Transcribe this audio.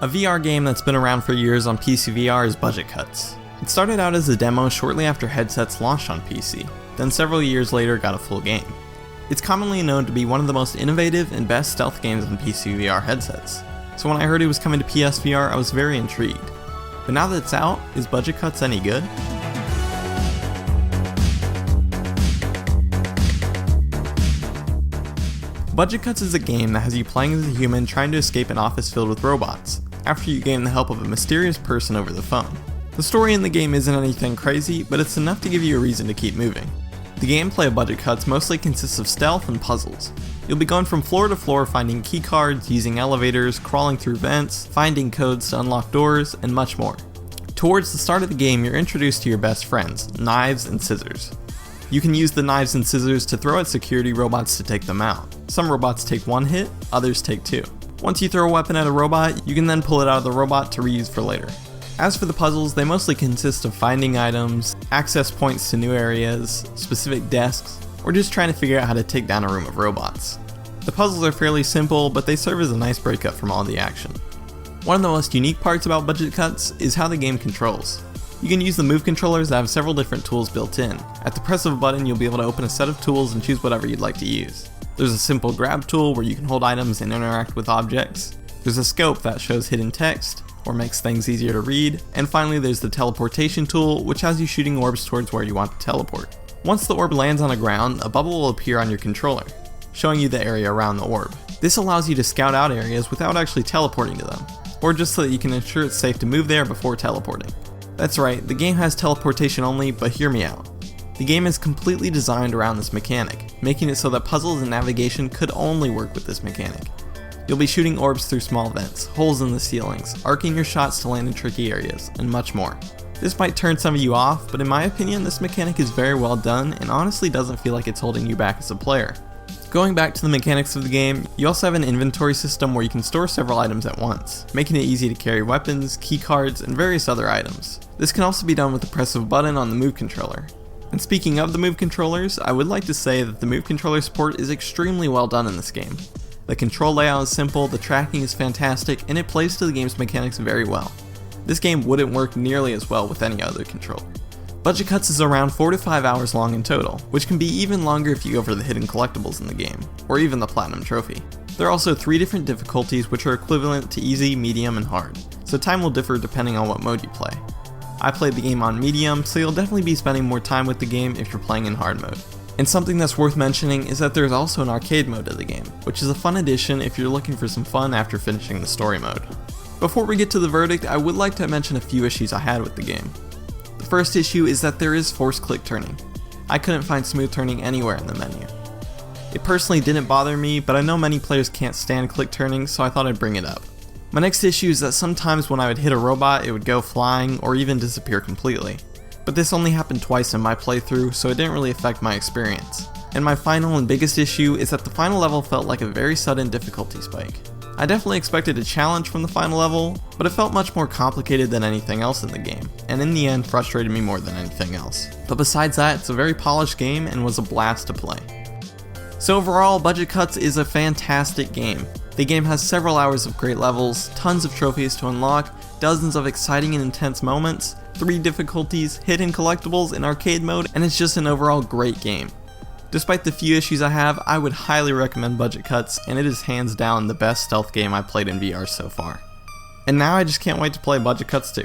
A VR game that's been around for years on PSVR is Budget Cuts. It started out as a demo shortly after headsets launched on PC, then several years later got a full game. It's commonly known to be one of the most innovative and best stealth games on PSVR headsets, so when I heard it was coming to PSVR I was very intrigued. But now that it's out, is Budget Cuts any good? Budget Cuts is a game that has you playing as a human trying to escape an office filled with robots, after you gain the help of a mysterious person over the phone. The story in the game isn't anything crazy, but it's enough to give you a reason to keep moving. The gameplay of Budget Cuts mostly consists of stealth and puzzles. You'll be going from floor to floor finding key cards, using elevators, crawling through vents, finding codes to unlock doors, and much more. Towards the start of the game, you're introduced to your best friends, Knives and Scissors. You can use the knives and scissors to throw at security robots to take them out. Some robots take one hit, others take two. Once you throw a weapon at a robot, you can then pull it out of the robot to reuse for later. As for the puzzles, they mostly consist of finding items, access points to new areas, specific desks, or just trying to figure out how to take down a room of robots. The puzzles are fairly simple, but they serve as a nice breakup from all the action. One of the most unique parts about Budget Cuts is how the game controls. You can use the Move controllers that have several different tools built in. At the press of a button, you'll be able to open a set of tools and choose whatever you'd like to use. There's a simple grab tool where you can hold items and interact with objects. There's a scope that shows hidden text, or makes things easier to read. And finally there's the teleportation tool, which has you shooting orbs towards where you want to teleport. Once the orb lands on the ground, a bubble will appear on your controller, showing you the area around the orb. This allows you to scout out areas without actually teleporting to them, or just so that you can ensure it's safe to move there before teleporting. That's right, the game has teleportation only, but hear me out. The game is completely designed around this mechanic, making it so that puzzles and navigation could only work with this mechanic. You'll be shooting orbs through small vents, holes in the ceilings, arcing your shots to land in tricky areas, and much more. This might turn some of you off, but in my opinion this mechanic is very well done and honestly doesn't feel like it's holding you back as a player. Going back to the mechanics of the game, you also have an inventory system where you can store several items at once, making it easy to carry weapons, keycards, and various other items. This can also be done with the press of a button on the Move controller. And speaking of the Move controllers, I would like to say that the Move controller support is extremely well done in this game. The control layout is simple, the tracking is fantastic, and it plays to the game's mechanics very well. This game wouldn't work nearly as well with any other controller. Budget Cuts is around 4 to 5 hours long in total, which can be even longer if you go for the hidden collectibles in the game, or even the Platinum Trophy. There are also 3 different difficulties which are equivalent to easy, medium, and hard, so time will differ depending on what mode you play. I played the game on medium, so you'll definitely be spending more time with the game if you're playing in hard mode. And something that's worth mentioning is that there's also an arcade mode of the game, which is a fun addition if you're looking for some fun after finishing the story mode. Before we get to the verdict, I would like to mention a few issues I had with the game. The first issue is that there is forced click turning. I couldn't find smooth turning anywhere in the menu. It personally didn't bother me, but I know many players can't stand click turning, so I thought I'd bring it up. My next issue is that sometimes when I would hit a robot, it would go flying or even disappear completely. But this only happened twice in my playthrough, so it didn't really affect my experience. And my final and biggest issue is that the final level felt like a very sudden difficulty spike. I definitely expected a challenge from the final level, but it felt much more complicated than anything else in the game, and in the end frustrated me more than anything else. But besides that, it's a very polished game and was a blast to play. So overall, Budget Cuts is a fantastic game. The game has several hours of great levels, tons of trophies to unlock, dozens of exciting and intense moments, 3 difficulties, hidden collectibles in arcade mode, and it's just an overall great game. Despite the few issues I have, I would highly recommend Budget Cuts, and it is hands down the best stealth game I've played in VR so far. And now I just can't wait to play Budget Cuts too.